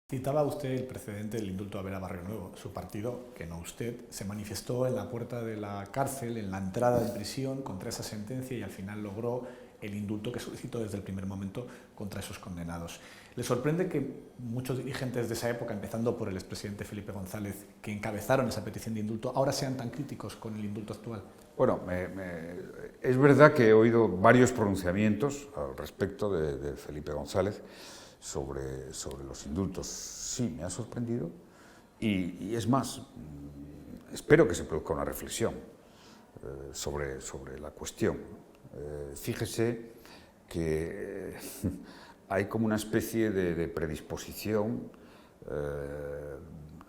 Citaba usted el precedente del indulto a Vera Barrio Nuevo. Su partido, que no usted, se manifestó en la puerta de la cárcel, en la entrada en prisión, contra esa sentencia y al final logró el indulto que solicitó desde el primer momento contra esos condenados. ¿Le sorprende que muchos dirigentes de esa época, empezando por el expresidente Felipe González, que encabezaron esa petición de indulto, ahora sean tan críticos con el indulto actual? Bueno, es verdad que he oído varios pronunciamientos al respecto de Felipe González sobre los indultos. Sí, me ha sorprendido y es más, espero que se produzca una reflexión sobre la cuestión. Fíjese que hay como una especie de predisposición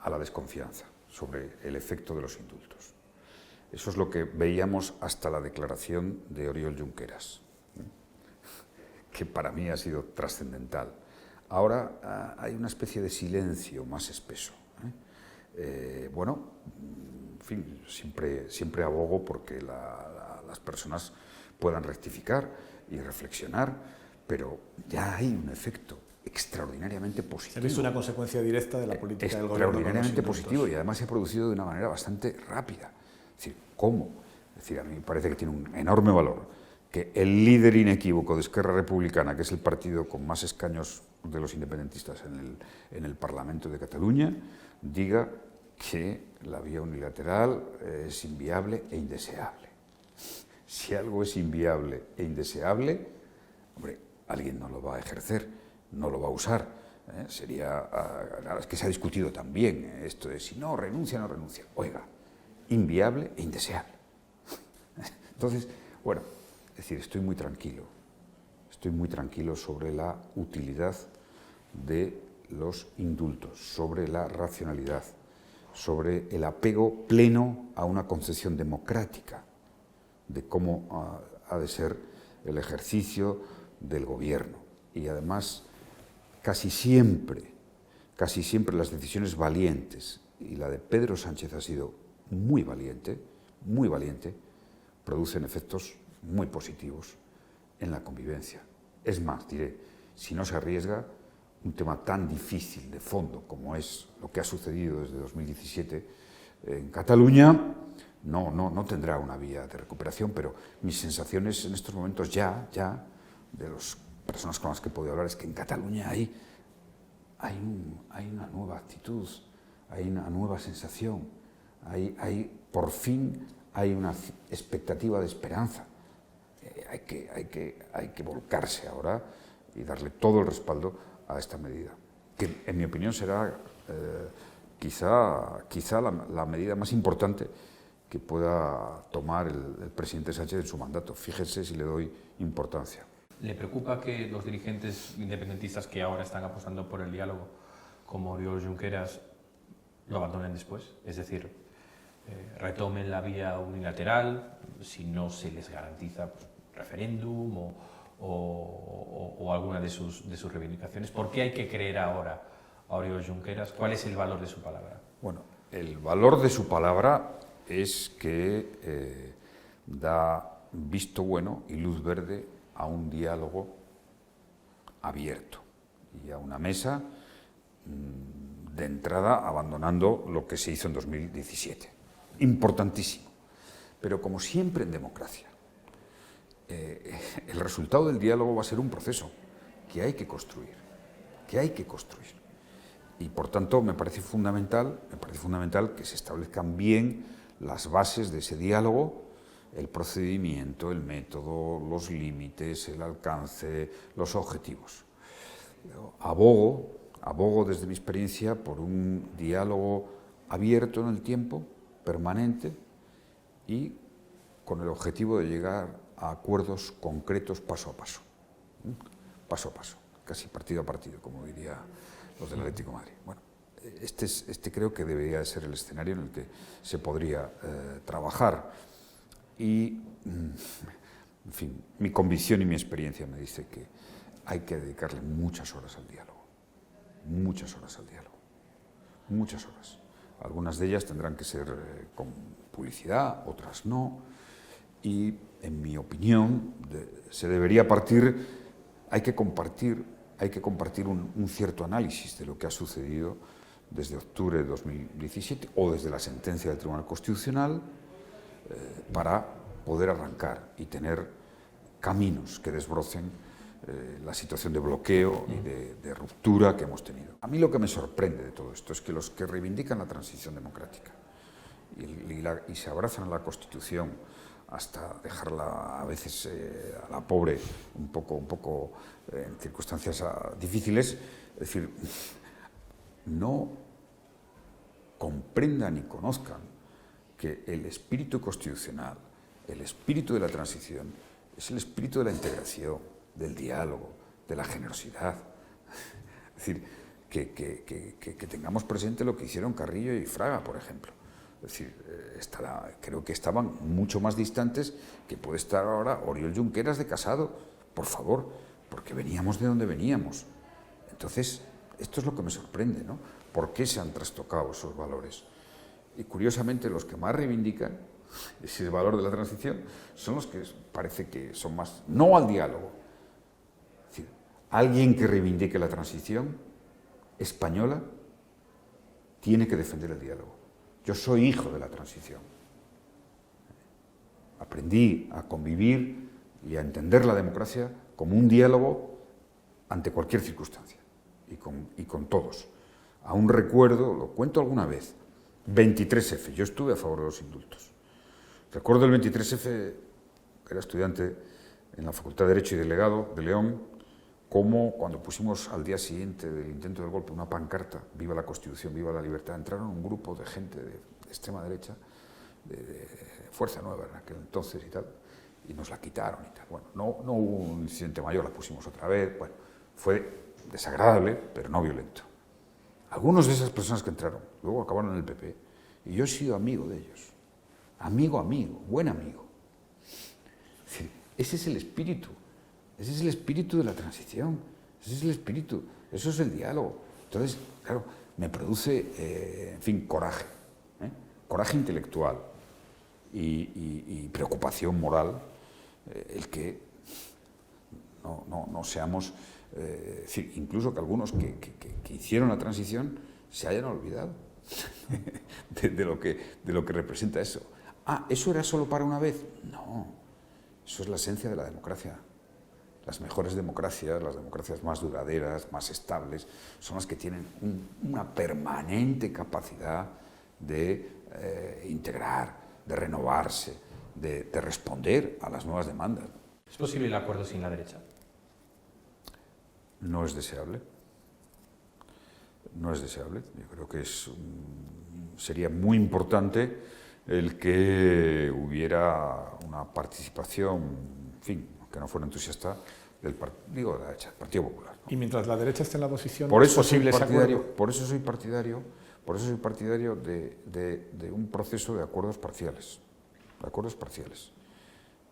a la desconfianza sobre el efecto de los indultos. Eso es lo que veíamos hasta la declaración de Oriol Junqueras, que para mí ha sido trascendental. Ahora hay una especie de silencio más espeso. Bueno, en fin, siempre abogo porque las personas puedan rectificar y reflexionar, pero ya hay un efecto extraordinariamente positivo. Es una consecuencia directa de la política del gobierno. Extraordinariamente positivo y además se ha producido de una manera bastante rápida. Es decir, ¿cómo? Es decir, a mí me parece que tiene un enorme valor que el líder inequívoco de Esquerra Republicana, que es el partido con más escaños de los independentistas en el Parlamento de Cataluña, diga que la vía unilateral es inviable e indeseable. Si algo es inviable e indeseable, hombre, alguien no lo va a ejercer, no lo va a usar. Es que se ha discutido también esto de si no renuncia, no renuncia. Oiga, inviable e indeseable. Entonces, bueno, es decir, estoy muy tranquilo sobre la utilidad de los indultos, sobre la racionalidad, sobre el apego pleno a una concepción democrática de cómo ha de ser el ejercicio del gobierno. Y además, casi siempre las decisiones valientes, y la de Pedro Sánchez ha sido muy valiente, producen efectos muy positivos en la convivencia. Es más, diré, si no se arriesga, un tema tan difícil de fondo como es lo que ha sucedido desde 2017 en Cataluña, no tendrá una vía de recuperación, pero mis sensaciones en estos momentos ya de las personas con las que he podido hablar, es que en Cataluña hay una nueva actitud, hay una nueva sensación, por fin hay una expectativa de esperanza. Hay que volcarse ahora y darle todo el respaldo a esta medida, que en mi opinión será quizá la medida más importante que pueda tomar el presidente Sánchez en su mandato. Fíjese si le doy importancia. ¿Le preocupa que los dirigentes independentistas que ahora están apostando por el diálogo, como Oriol Junqueras, lo abandonen después? Es decir, retomen la vía unilateral si no se les garantiza referéndum o alguna de sus reivindicaciones. ¿Por qué hay que creer ahora a Oriol Junqueras? ¿Cuál es el valor de su palabra? Bueno, el valor de su palabra es que da visto bueno y luz verde a un diálogo abierto y a una mesa de entrada abandonando lo que se hizo en 2017. Importantísimo. Pero como siempre en democracia, el resultado del diálogo va a ser un proceso que hay que construir, Y por tanto me parece fundamental que se establezcan bien las bases de ese diálogo, el procedimiento, el método, los límites, el alcance, los objetivos. Abogo desde mi experiencia por un diálogo abierto en el tiempo, permanente y con el objetivo de llegar a acuerdos concretos paso a paso, casi partido a partido, como diría los del Atlético de Madrid. Bueno, este creo que debería de ser el escenario en el que se podría trabajar y, en fin, mi convicción y mi experiencia me dice que hay que dedicarle muchas horas al diálogo. Algunas de ellas tendrán que ser con publicidad, otras no, y en mi opinión se debería partir, hay que compartir hay que compartir un cierto análisis de lo que ha sucedido desde octubre de 2017 o desde la sentencia del Tribunal Constitucional para poder arrancar y tener caminos que desbrocen la situación de bloqueo y de ruptura que hemos tenido. A mí lo que me sorprende de todo esto es que los que reivindican la transición democrática y se abrazan a la Constitución hasta dejarla a veces a la pobre un poco en circunstancias difíciles, es decir, no comprendan y conozcan que el espíritu constitucional, el espíritu de la transición, es el espíritu de la integración, del diálogo, de la generosidad. Es decir, que tengamos presente lo que hicieron Carrillo y Fraga, por ejemplo. Es decir, creo que estaban mucho más distantes que puede estar ahora Oriol Junqueras de Casado, por favor, porque veníamos de donde veníamos. Entonces, esto es lo que me sorprende, ¿no? ¿Por qué se han trastocado esos valores? Y curiosamente los que más reivindican ese valor de la transición son los que parece que son más, no al diálogo. Es decir, alguien que reivindique la transición española tiene que defender el diálogo. Yo soy hijo de la transición. Aprendí a convivir y a entender la democracia como un diálogo ante cualquier circunstancia y con todos. Aún recuerdo, lo cuento alguna vez, 23F, yo estuve a favor de los indultos. Recuerdo el 23F, que era estudiante en la Facultad de Derecho y Delegado de León, como cuando pusimos al día siguiente del intento del golpe una pancarta, viva la Constitución, viva la libertad, entraron un grupo de gente de extrema derecha, de Fuerza Nueva en aquel entonces y tal, y nos la quitaron y tal. Bueno, no hubo un incidente mayor, la pusimos otra vez, bueno, fue desagradable, pero no violento. Algunos de esas personas que entraron, luego acabaron en el PP, y yo he sido amigo de ellos. Amigo, buen amigo. Es decir, ese es el espíritu de la transición, ese es el espíritu, eso es el diálogo. Entonces, claro, me produce, en fin, coraje, coraje intelectual y preocupación moral el que no seamos, es decir, incluso que algunos que hicieron la transición se hayan olvidado de lo que representa eso. Ah, ¿eso era solo para una vez? No, eso es la esencia de la democracia. Las mejores democracias, las democracias más duraderas, más estables, son las que tienen una permanente capacidad de integrar, de renovarse, de responder a las nuevas demandas. ¿Es posible el acuerdo sin la derecha? No es deseable. No es deseable. Yo creo que sería muy importante el que hubiera una participación, en fin, que no fuera entusiasta, del partido de la derecha, del Partido Popular, ¿no? Y mientras la derecha esté en la oposición, por eso ¿es posible ese acuerdo? Por eso soy partidario de un proceso de acuerdos parciales,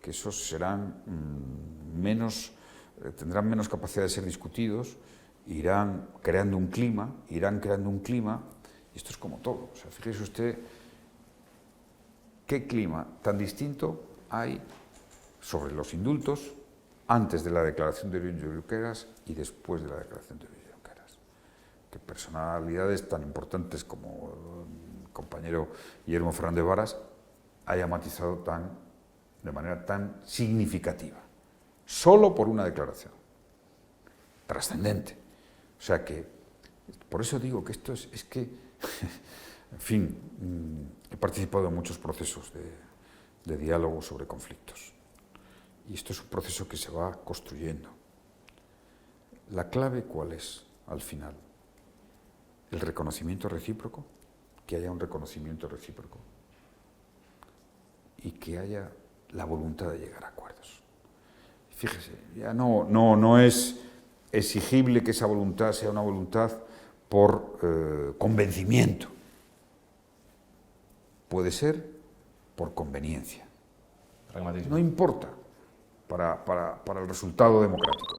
que esos serán tendrán menos capacidad de ser discutidos, irán creando un clima, y esto es como todo. O sea, fíjese usted qué clima tan distinto hay sobre los indultos antes de la declaración de Oriol Junqueras y después de la declaración de Oriol Junqueras. Que personalidades tan importantes como el compañero Guillermo Fernández Varas haya matizado de manera tan significativa, solo por una declaración trascendente. O sea que, por eso digo que esto es que, en fin, he participado en muchos procesos de diálogo sobre conflictos. Y esto es un proceso que se va construyendo. ¿La clave cuál es al final? El reconocimiento recíproco, que haya un reconocimiento recíproco y que haya la voluntad de llegar a acuerdos. Fíjese, ya no es exigible que esa voluntad sea una voluntad por convencimiento. Puede ser por conveniencia. Pragmatismo. No importa para el resultado democrático.